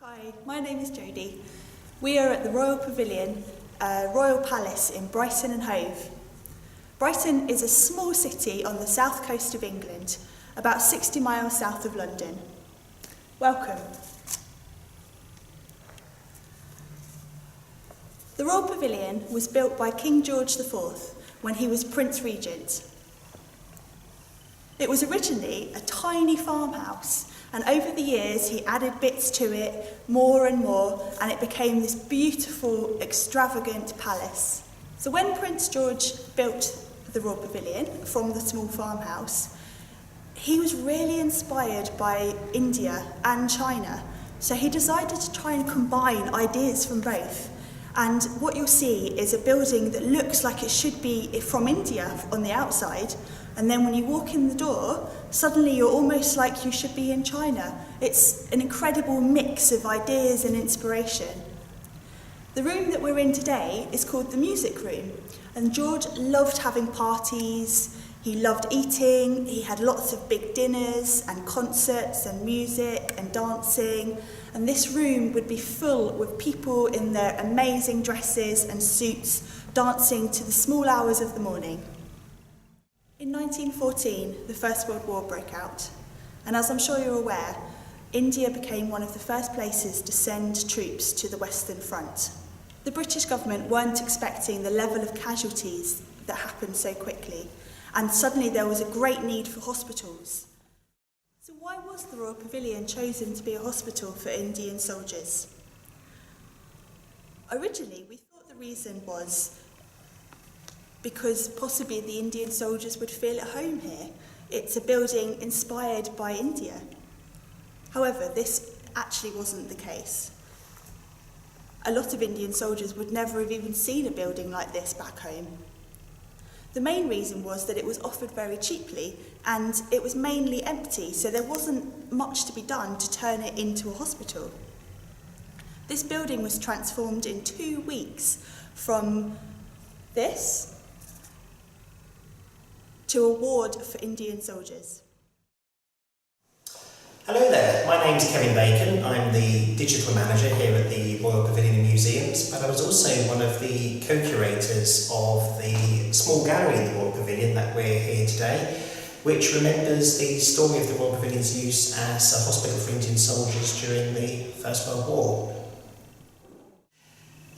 Hi, my name is Jodie. We are at the Royal Pavilion, Royal Palace in Brighton and Hove. Brighton is a small city on the south coast of England, about 60 miles south of London. Welcome. The Royal Pavilion was built by King George IV when he was Prince Regent. It was originally a tiny farmhouse, and over the years he added bits to it more and more, and it became this beautiful, extravagant palace. So when Prince George built the Royal Pavilion from the small farmhouse, he was really inspired by India and China. So he decided to try and combine ideas from both. And what you'll see is a building that looks like it should be from India on the outside, and then when you walk in the door, suddenly you're almost like you should be in China. It's an incredible mix of ideas and inspiration. The room that we're in today is called the music room, and George loved having parties, he loved eating, he had lots of big dinners and concerts and music and dancing, and this room would be full with people in their amazing dresses and suits dancing to the small hours of the morning. In 1914, the First World War broke out, and as I'm sure you're aware, India became one of the first places to send troops to the Western Front. The British government weren't expecting the level of casualties that happened so quickly, and suddenly there was a great need for hospitals. So why was the Royal Pavilion chosen to be a hospital for Indian soldiers? Originally, we thought the reason was because possibly the Indian soldiers would feel at home here. It's a building inspired by India. However, this actually wasn't the case. A lot of Indian soldiers would never have even seen a building like this back home. The main reason was that it was offered very cheaply and it was mainly empty, so there wasn't much to be done to turn it into a hospital. This building was transformed in 2 weeks from this to a ward for Indian soldiers. Hello there, my name's Kevin Bacon. I'm the digital manager here at the Royal Pavilion Museums, but I was also one of the co-curators of the small gallery in the Royal Pavilion that we're here today, which remembers the story of the Royal Pavilion's use as a hospital for Indian soldiers during the First World War.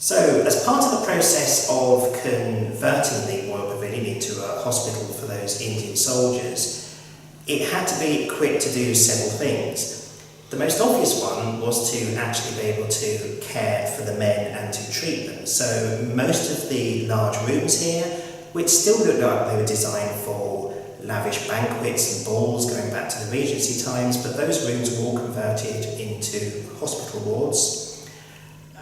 So, as part of the process of converting the Royal Pavilion into a hospital for those Indian soldiers, it had to be equipped to do several things. The most obvious one was to actually be able to care for the men and to treat them. So most of the large rooms here, which still look like they were designed for lavish banquets and balls going back to the Regency times, but those rooms were all converted into hospital wards.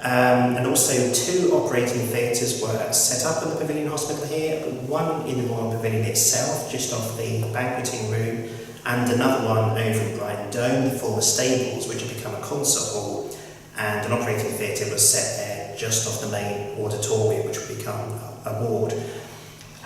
And also 2 operating theatres were set up in the Pavilion Hospital here, one in the Royal Pavilion itself, just off the banqueting room, and another one over in Brighton Dome, the former stables, which had become a concert hall, and an operating theatre was set there just off the main auditorium, which would become a ward.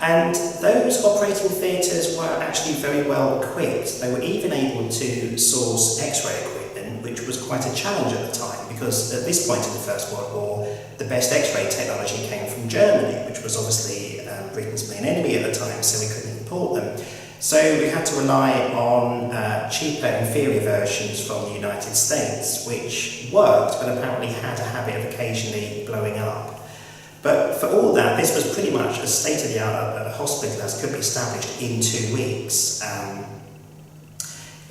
And those operating theatres were actually very well equipped. They were even able to source X-ray equipment, which was quite a challenge at the time, because at this point in the First World War, the best X-ray technology came from Germany, which was obviously Britain's main enemy at the time, so we couldn't import them. So we had to rely on cheaper, inferior versions from the United States, which worked, but apparently had a habit of occasionally blowing up. But for all that, this was pretty much as state-of-the-art a hospital as could be established in 2 weeks.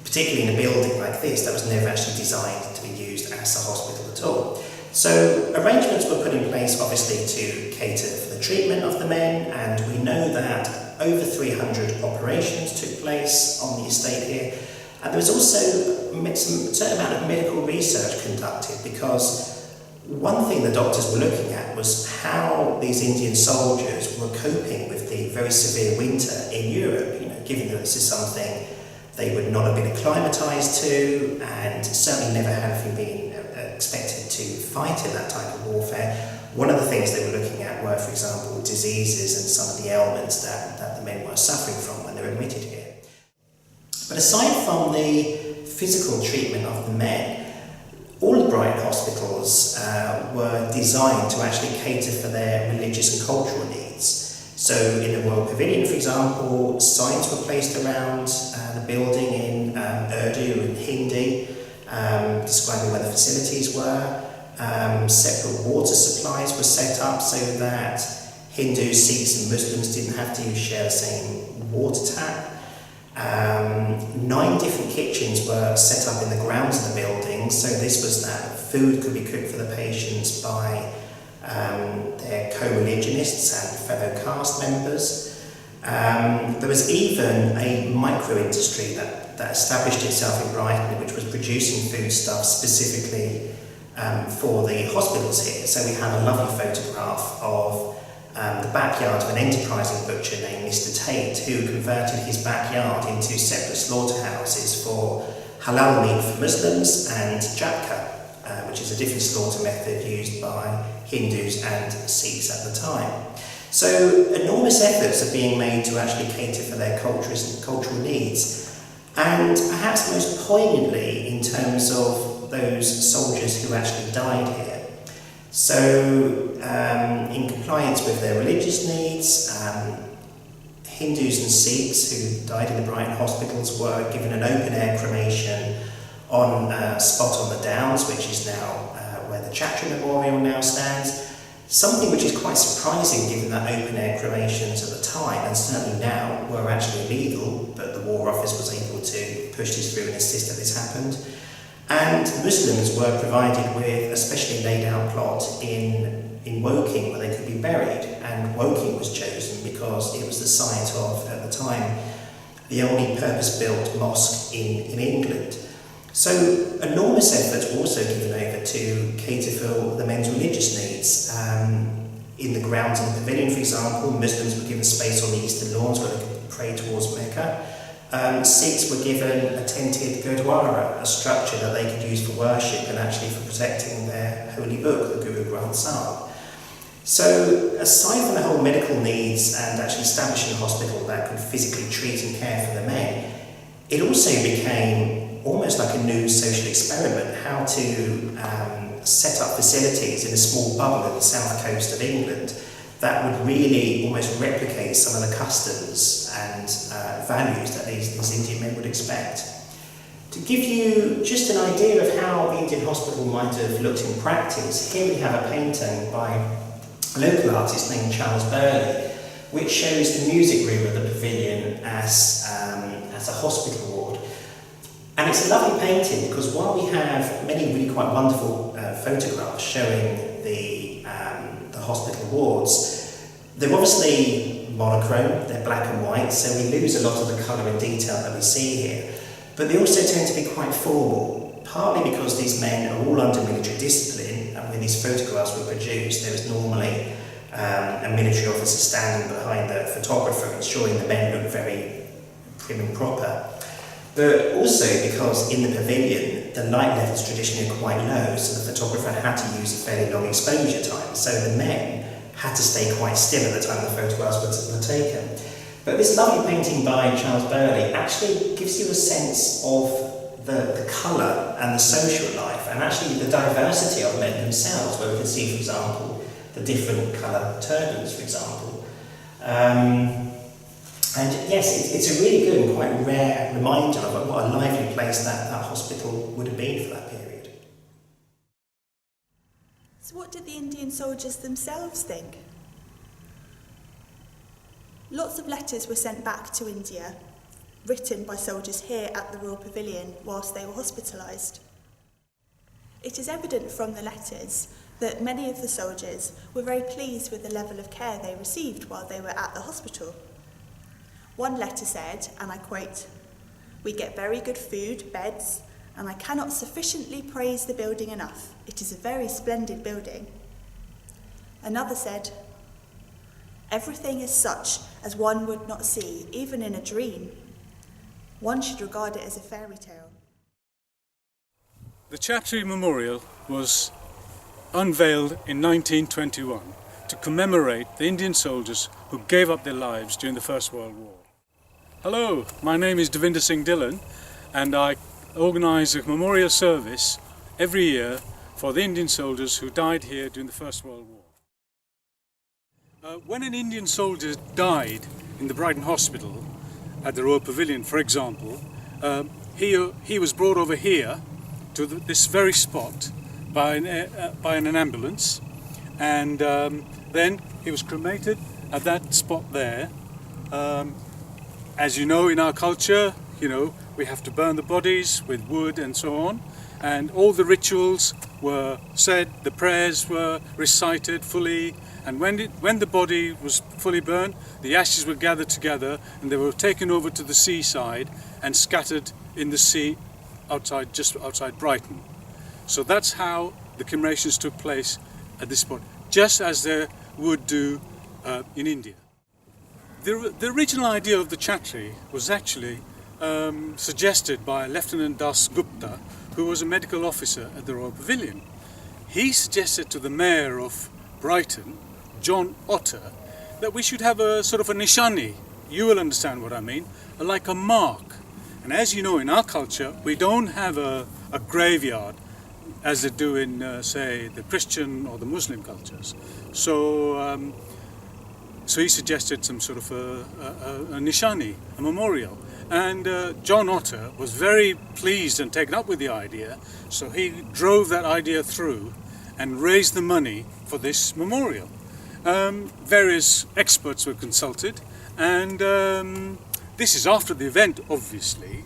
Particularly in a building like this that was never actually designed to be used as a hospital at all. So arrangements were put in place obviously to cater for the treatment of the men, and we know that over 300 operations took place on the estate here, and there was also some certain amount of medical research conducted, because one thing the doctors were looking at was how these Indian soldiers were coping with the very severe winter in Europe, given that this is something they would not have been acclimatised to, and certainly never having been expected to fight in that type of warfare. One of the things they were looking at were, for example, diseases and some of the ailments that the men were suffering from when they were admitted here. But aside from the physical treatment of the men, all the Brighton hospitals were designed to actually cater for their religious and cultural needs. So in the Royal Pavilion, for example, signs were placed around the building in Urdu and Hindi, describing where the facilities were. Separate water supplies were set up so that Hindus, Sikhs and Muslims didn't have to share the same water tap. 9 different kitchens were set up in the grounds of the building, so this was that food could be cooked for the patients by their co-religionists and fellow caste members. There was even a micro-industry that established itself in Brighton, which was producing foodstuffs specifically for the hospitals here. So we have a lovely photograph of the backyard of an enterprising butcher named Mr. Tate, who converted his backyard into separate slaughterhouses for halal meat for Muslims and jhatka, which is a different slaughter method used by Hindus and Sikhs at the time. So enormous efforts are being made to actually cater for their cultural needs, and perhaps most poignantly in terms of those soldiers who actually died here. So, in compliance with their religious needs, Hindus and Sikhs who died in the Brighton hospitals were given an open-air cremation on a spot on the Downs, which is now where the Chatra Memorial now stands. Something which is quite surprising given that open-air cremations at the time, and certainly now, were actually illegal, but the War Office was able to push this through and insist that this happened. And Muslims were provided with a specially laid out plot in Woking where they could be buried, and Woking was chosen because it was the site of, at the time, the only purpose-built mosque in England. So enormous efforts were also given over to cater for the men's religious needs. In the grounds in the pavilion, for example, Muslims were given space on the eastern lawns where they could pray towards Mecca. Sikhs were given a tented gurdwara, a structure that they could use for worship and actually for protecting their holy book, the Guru Granth Sahib. So, aside from the whole medical needs and actually establishing a hospital that could physically treat and care for the men, it also became almost like a new social experiment, how to set up facilities in a small bubble in the south coast of England that would really almost replicate some of the customs and values that these Indian men would expect. To give you just an idea of how the Indian hospital might have looked in practice, here we have a painting by a local artist named Charles Burley, which shows the music room of the pavilion as a hospital ward. And it's a lovely painting because while we have many really quite wonderful photographs showing the hospital wards, they're obviously monochrome, they're black and white, so we lose a lot of the colour and detail that we see here. But they also tend to be quite formal, partly because these men are all under military discipline, and when these photographs were produced, there was normally a military officer standing behind the photographer, ensuring the men looked very prim and proper. But also because in the pavilion, the light levels traditionally are quite low, so the photographer had to use a fairly long exposure time, so the men had to stay quite still at the time the photographs were taken. But this lovely painting by Charles Burley actually gives you a sense of the colour and the social life, and actually the diversity of men themselves, where we can see, for example, the different colour turbans, for example. And yes, it's a really good and quite rare reminder of what a lively place that hospital would have been for that period. So what did the Indian soldiers themselves think? Lots of letters were sent back to India, written by soldiers here at the Royal Pavilion whilst they were hospitalised. It is evident from the letters that many of the soldiers were very pleased with the level of care they received while they were at the hospital. One letter said, and I quote, "We get very good food, beds, and I cannot sufficiently praise the building enough. It is a very splendid building." Another said, "Everything is such as one would not see, even in a dream. One should regard it as a fairy tale." The Chatra Memorial was unveiled in 1921 to commemorate the Indian soldiers who gave up their lives during the First World War. Hello, my name is Devinder Singh Dillon, and I organise a memorial service every year for the Indian soldiers who died here during the First World War. When an Indian soldier died in the Brighton Hospital at the Royal Pavilion, for example, he was brought over here to this very spot by an ambulance, and then he was cremated at that spot there. As you know, in our culture, we have to burn the bodies with wood and so on, and all the rituals were said, the prayers were recited fully, and when the body was fully burned, the ashes were gathered together and they were taken over to the seaside and scattered in the sea just outside Brighton. So that's how the cremations took place at this spot, just as they would do in India. The original idea of the Chhatri was actually suggested by Lieutenant Das Gupta, who was a medical officer at the Royal Pavilion. He suggested to the mayor of Brighton, John Otter, that we should have a sort of a nishani. You will understand what I mean, like a mark. And as you know, in our culture, we don't have a graveyard as they do in, say, the Christian or the Muslim cultures. So he suggested some sort of a nishani, a memorial. And John Otter was very pleased and taken up with the idea, so he drove that idea through and raised the money for this memorial. Various experts were consulted, and this is after the event, obviously,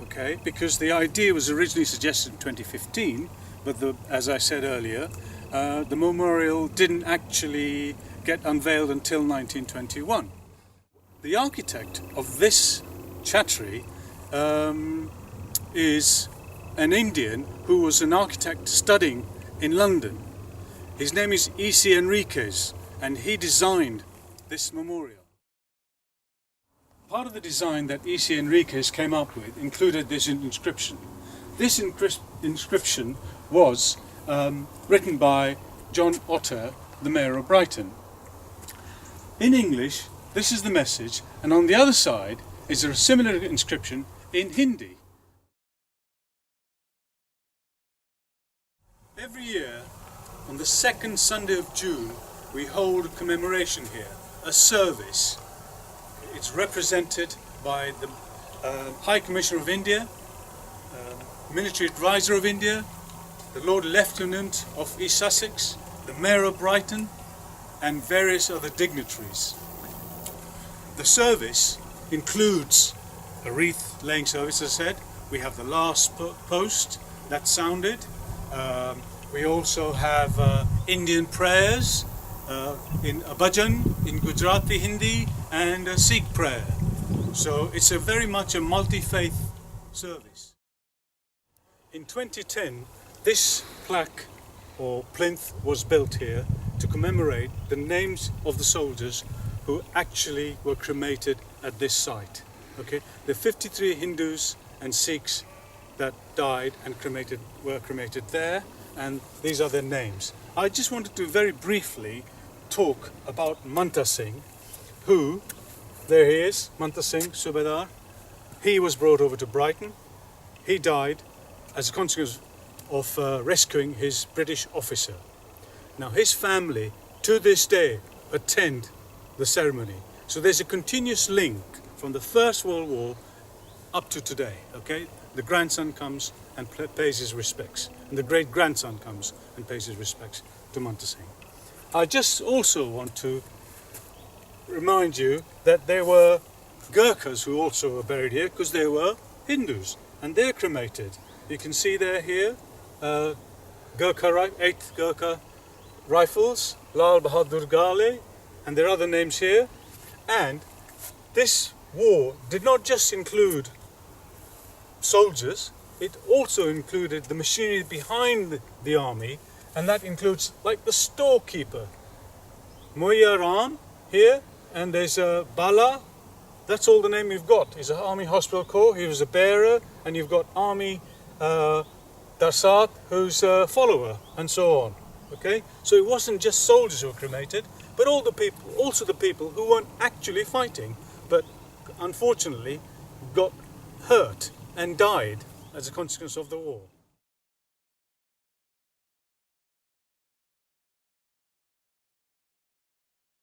okay, because the idea was originally suggested in 2015, but as I said earlier, the memorial didn't actually get unveiled until 1921. The architect of this Chhatri is an Indian who was an architect studying in London. His name is E.C. Enriquez, and he designed this memorial. Part of the design that E.C. Enriquez came up with included this inscription. This inscription was written by John Otter, the Mayor of Brighton. In English, this is the message, and on the other side is a similar inscription in Hindi. Every year, on the second Sunday of June, we hold a commemoration here, a service. It's represented by the High Commissioner of India, Military Advisor of India, the Lord Lieutenant of East Sussex, the Mayor of Brighton, and various other dignitaries. The service includes a wreath laying service, as I said. We have the last post that sounded. We also have Indian prayers in a bhajan, in Gujarati Hindi, and a Sikh prayer. So it's very much a multi-faith service. In 2010, this plaque or plinth was built here to commemorate the names of the soldiers who actually were cremated at this site. Okay, the 53 Hindus and Sikhs that died and were cremated there, and these are their names. I just wanted to very briefly talk about Manta Singh, who, there he is, Manta Singh, Subedar. He was brought over to Brighton. He died as a consequence of rescuing his British officer. Now his family, to this day, attend the ceremony. So there's a continuous link from the First World War up to today, okay? The grandson comes and pays his respects, and the great-grandson comes and pays his respects to Manta Singh. I just also want to remind you that there were Gurkhas who also were buried here, because they were Hindus, and they're cremated. You can see they're here, 8th Gurkha Rifles, Lal Bahadur Ghale, and there are other names here. And this war did not just include soldiers, it also included the machinery behind the army, and that includes like the storekeeper. Moya Ram here, and there's Bala, that's all the name you've got. He's an Army Hospital Corps, he was a bearer, and you've got Army Darsat, who's a follower, and so on. Okay, so it wasn't just soldiers who were cremated, but all the people, also the people who weren't actually fighting, but unfortunately got hurt and died as a consequence of the war.